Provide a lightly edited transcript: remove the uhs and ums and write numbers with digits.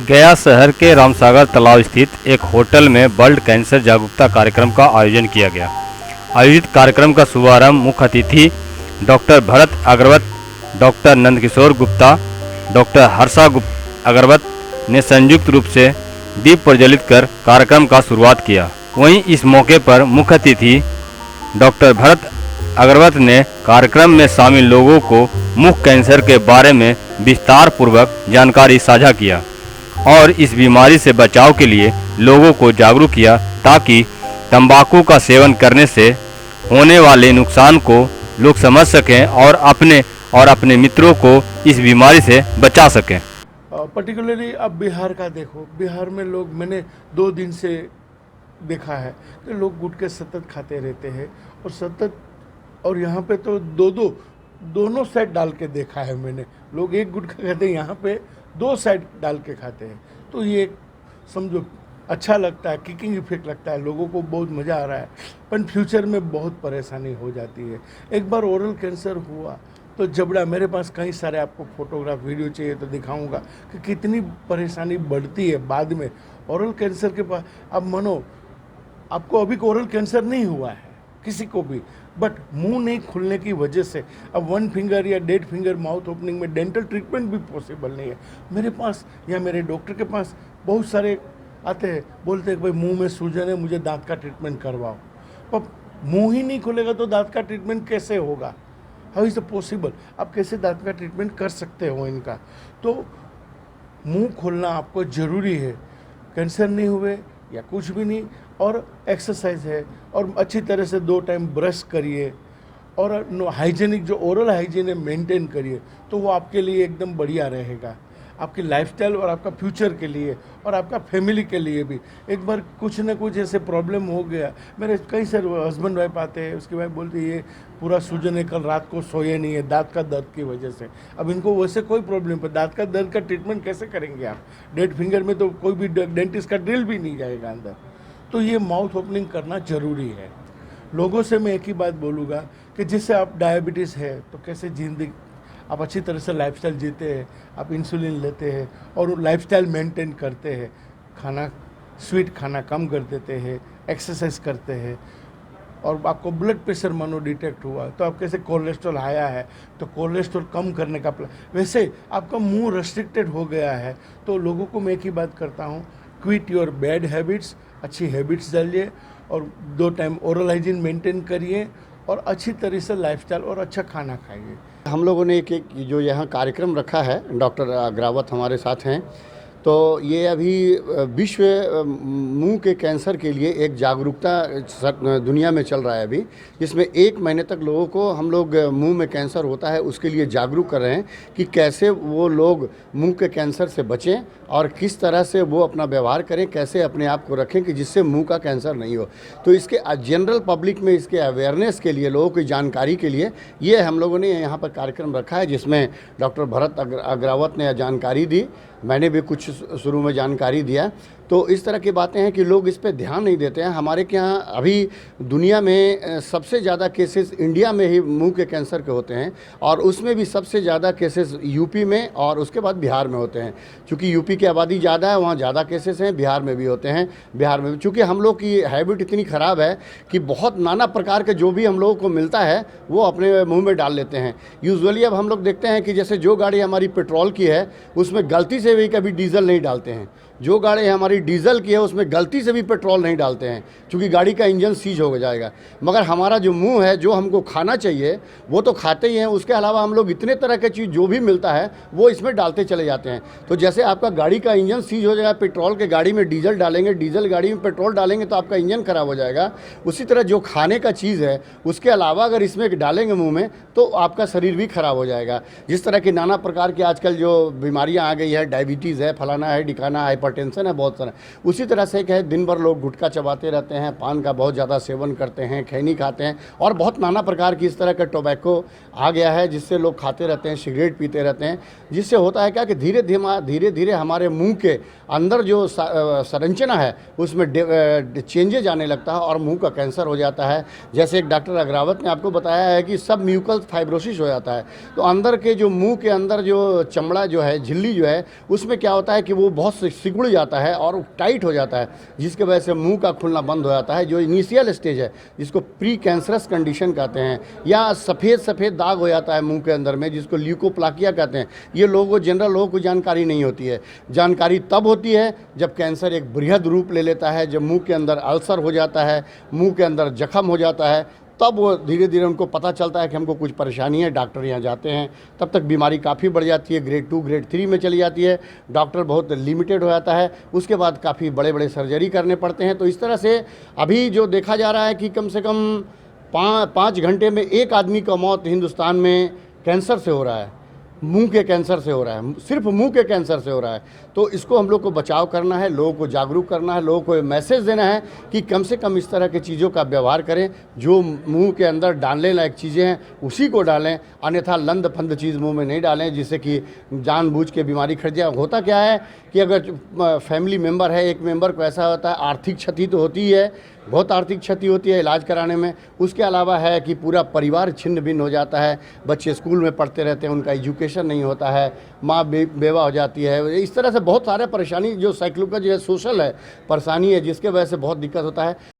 गया शहर के रामसागर तालाब स्थित एक होटल में ब्लड कैंसर जागरूकता कार्यक्रम का आयोजन किया गया। आयोजित कार्यक्रम का शुभारंभ मुख्य अतिथि doctor Bharat Agrawat, doctor Nandkishore Gupta, doctor Harsha Agrawat ने संयुक्त रूप से दीप प्रज्वलित कर कार्यक्रम का शुरुआत किया। वहीं इस मौके पर मुख्य अतिथि डॉक्टर भरत अग्रवत ने कार्यक्रम में शामिल लोगों को मुख कैंसर के बारे में विस्तार पूर्वक जानकारी साझा किया और इस बीमारी से बचाव के लिए लोगों को जागरूक किया ताकि तंबाकू का सेवन करने से होने वाले नुकसान को लोग समझ सकें और अपने मित्रों को इस बीमारी से बचा सकें। पर्टिकुलरली अब बिहार का देखो, बिहार में लोग, मैंने 2 दिन से देखा है कि लोग गुटखे सतत खाते रहते हैं और सतत, और यहाँ पे तो दोनों साइड डाल के देखा है मैंने। लोग एक गुटखा खाते हैं, यहाँ पे 2 साइड डाल के खाते हैं। तो ये समझो अच्छा लगता है, किकिंग इफेक्ट लगता है, लोगों को बहुत मज़ा आ रहा है, पर फ्यूचर में बहुत परेशानी हो जाती है। एक बार ओरल कैंसर हुआ तो जबड़ा, मेरे पास कई सारे आपको फोटोग्राफ वीडियो चाहिए तो दिखाऊंगा कि कितनी परेशानी बढ़ती है बाद में ओरल कैंसर के पास। अब मानो आपको अभी ओरल कैंसर नहीं हुआ है किसी को भी, बट मुंह नहीं खुलने की वजह से अब 1 फिंगर या 1.5 फिंगर माउथ ओपनिंग में डेंटल ट्रीटमेंट भी पॉसिबल नहीं है। मेरे पास या मेरे डॉक्टर के पास बहुत सारे आते हैं, बोलते हैं कि भाई मुंह में सूजन है, मुझे दांत का ट्रीटमेंट करवाओ। पर मुंह ही नहीं खुलेगा तो दांत का ट्रीटमेंट कैसे होगा? How is the possible? आप कैसे दांत का ट्रीटमेंट कर सकते हो इनका? तो मुंह खोलना आपको ज़रूरी है, कैंसर नहीं हुए या कुछ भी नहीं। और एक्सरसाइज है, और अच्छी तरह से 2 टाइम ब्रश करिए, और हाइजीनिक जो ओरल हाइजीन है मेंटेन करिए, तो वो आपके लिए एकदम बढ़िया रहेगा, आपकी लाइफस्टाइल और आपका फ्यूचर के लिए और आपका फैमिली के लिए भी। एक बार कुछ ना कुछ ऐसे प्रॉब्लम हो गया, मेरे कई सारे हस्बैंड वाइफ आते हैं, उसकी वाइफ बोलती है ये पूरा सूजन है, कल रात को सोए नहीं है दांत का दर्द की वजह से। अब इनको वैसे कोई प्रॉब्लम पर दांत का दर्द का ट्रीटमेंट कैसे करेंगे आप? 1.5 फिंगर में तो कोई भी डेंटिस्ट का ड्रिल भी नहीं जाएगा अंदर। तो ये माउथ ओपनिंग करना ज़रूरी है। लोगों से मैं एक ही बात बोलूँगा कि जिससे आप डायबिटीज़ है तो कैसे जिंदगी आप अच्छी तरह से लाइफस्टाइल जीते हैं, आप इंसुलिन लेते हैं और लाइफस्टाइल मेंटेन करते हैं, खाना स्वीट खाना कम कर देते हैं, एक्सरसाइज करते हैं, और आपको ब्लड प्रेशर मानो डिटेक्ट हुआ तो आप कैसे कोलेस्ट्रॉल आया है तो कोलेस्ट्रॉल कम करने का वैसे आपका मुंह रेस्ट्रिक्टेड हो गया है, तो लोगों को मैं एक ही बात करता हूँ, क्विट योर बैड हैबिट्स, अच्छी हैबिट्स डालिए और 2 टाइम ओरल हाइजीन मेंटेन करिए और अच्छी तरह से लाइफस्टाइल और अच्छा खाना खाइए। हम लोगों ने एक जो यहाँ कार्यक्रम रखा है, डॉक्टर अग्रवत हमारे साथ हैं, तो ये अभी विश्व मुंह के कैंसर के लिए एक जागरूकता दुनिया में चल रहा है अभी, जिसमें 1 महीने तक लोगों को हम लोग मुंह में कैंसर होता है उसके लिए जागरूक कर रहे हैं कि कैसे वो लोग मुंह के कैंसर से बचें और किस तरह से वो अपना व्यवहार करें, कैसे अपने आप को रखें कि जिससे मुंह का कैंसर नहीं हो। तो इसके जनरल पब्लिक में इसके अवेयरनेस के लिए, लोगों की जानकारी के लिए ये हम लोगों ने यहाँ पर कार्यक्रम रखा है, जिसमें डॉक्टर भरत अग्रवत ने जानकारी दी, मैंने भी कुछ शुरू में जानकारी दिया। तो इस तरह की बातें हैं कि लोग इस पे ध्यान नहीं देते हैं। हमारे के यहाँ अभी दुनिया में सबसे ज़्यादा केसेस इंडिया में ही मुंह के कैंसर के होते हैं, और उसमें भी सबसे ज़्यादा केसेस यूपी में और उसके बाद बिहार में होते हैं। चूँकि यूपी की आबादी ज़्यादा है, वहाँ ज़्यादा केसेस हैं, बिहार में भी होते हैं। बिहार में भी चूँकि हम लोग की हैबिट इतनी ख़राब है कि बहुत नाना प्रकार के जो भी हम लोगों को मिलता है वो अपने मुँह में डाल लेते हैं। यूजुअली अब हम लोग देखते हैं कि जैसे जो गाड़ी हमारी पेट्रोल की है उसमें गलती से भी कभी डीजल नहीं डालते हैं, जो गाड़ी हमारी डीजल की है उसमें गलती से भी पेट्रोल नहीं डालते हैं, क्योंकि गाड़ी का इंजन सीज हो जाएगा। मगर हमारा जो मुंह है, जो हमको खाना चाहिए वो तो खाते ही हैं, उसके अलावा हम लोग इतने तरह के चीज़ जो भी मिलता है वो इसमें डालते चले जाते हैं। तो जैसे आपका गाड़ी का इंजन सीज हो जाएगा, पेट्रोल के गाड़ी में डीजल डालेंगे, डीजल गाड़ी में पेट्रोल डालेंगे तो आपका इंजन ख़राब हो जाएगा। उसी तरह जो खाने का चीज़ है उसके अलावा अगर इसमें डालेंगे मुँह में तो आपका शरीर भी खराब हो जाएगा। जिस तरह की नाना प्रकार की आजकल जो बीमारियाँ आ गई है, डायबिटीज़ है, फलाना है, ढिकाना है, हाइपरटेंशन है, बहुत सारा। उसी तरह से क्या है, दिन भर लोग गुटखा चबाते रहते हैं, पान का बहुत ज़्यादा सेवन करते हैं, खैनी खाते हैं, और बहुत नाना प्रकार की इस तरह का टोबैको आ गया है जिससे लोग खाते रहते हैं, सिगरेट पीते रहते हैं, जिससे होता है क्या कि धीरे धीरे हमारे मुंह के अंदर जो संरचना है उसमें चेंजेज आने लगता है और मुंह का कैंसर हो जाता है। जैसे एक डॉक्टर अग्रावत ने आपको बताया है कि सब म्यूकल फाइब्रोसिस हो जाता है, तो अंदर के जो मुंह के अंदर जो चमड़ा जो है, झिल्ली जो है, उसमें क्या होता है कि वो बहुत सिकुड़ जाता है और टाइट हो जाता है, जिसके वजह से मुंह का खुलना बंद हो जाता है, जो इनिशियल स्टेज है जिसको प्री कैंसरस कंडीशन कहते हैं, या सफ़ेद दाग हो जाता है मुंह के अंदर में जिसको ल्यूकोप्लाकिया कहते हैं। ये जनरल लोगों को जानकारी नहीं होती है। जानकारी तब होती है जब कैंसर एक बृहद रूप ले लेता है, जब मुंह के अंदर अल्सर हो जाता है, मुंह के अंदर जख्म हो जाता है, तब वो धीरे धीरे उनको पता चलता है कि हमको कुछ परेशानी है, डॉक्टर यहाँ जाते हैं। तब तक बीमारी काफ़ी बढ़ जाती है, ग्रेड 2 ग्रेड 3 में चली जाती है, डॉक्टर बहुत लिमिटेड हो जाता है, उसके बाद काफ़ी बड़े बड़े सर्जरी करने पड़ते हैं। तो इस तरह से अभी जो देखा जा रहा है कि कम से कम 5 घंटे में एक आदमी का मौत हिंदुस्तान में कैंसर से हो रहा है, मुंह के कैंसर से हो रहा है, सिर्फ मुंह के कैंसर से हो रहा है। तो इसको हम लोग को बचाव करना है, लोगों को जागरूक करना है, लोगों को मैसेज देना है कि कम से कम इस तरह की चीज़ों का व्यवहार करें, जो मुंह के अंदर डालने लायक चीज़ें हैं उसी को डालें, अन्यथा लंद फंद चीज़ मुंह में नहीं डालें जिससे कि जानबूझ के बीमारी खट जाए। होता क्या है कि अगर फैमिली मेम्बर है, एक मेंबर को ऐसा होता है, आर्थिक क्षति तो होती है, बहुत आर्थिक क्षति होती है इलाज कराने में, उसके अलावा है कि पूरा परिवार छिन्न भिन्न हो जाता है, बच्चे स्कूल में पढ़ते रहते हैं, उनका एजुकेशन नहीं होता है, माँ बेवा हो जाती है। इस तरह से बहुत सारे परेशानी जो साइक्लिकल जो है, सोशल है, परेशानी है, जिसके वजह से बहुत दिक्कत होता है।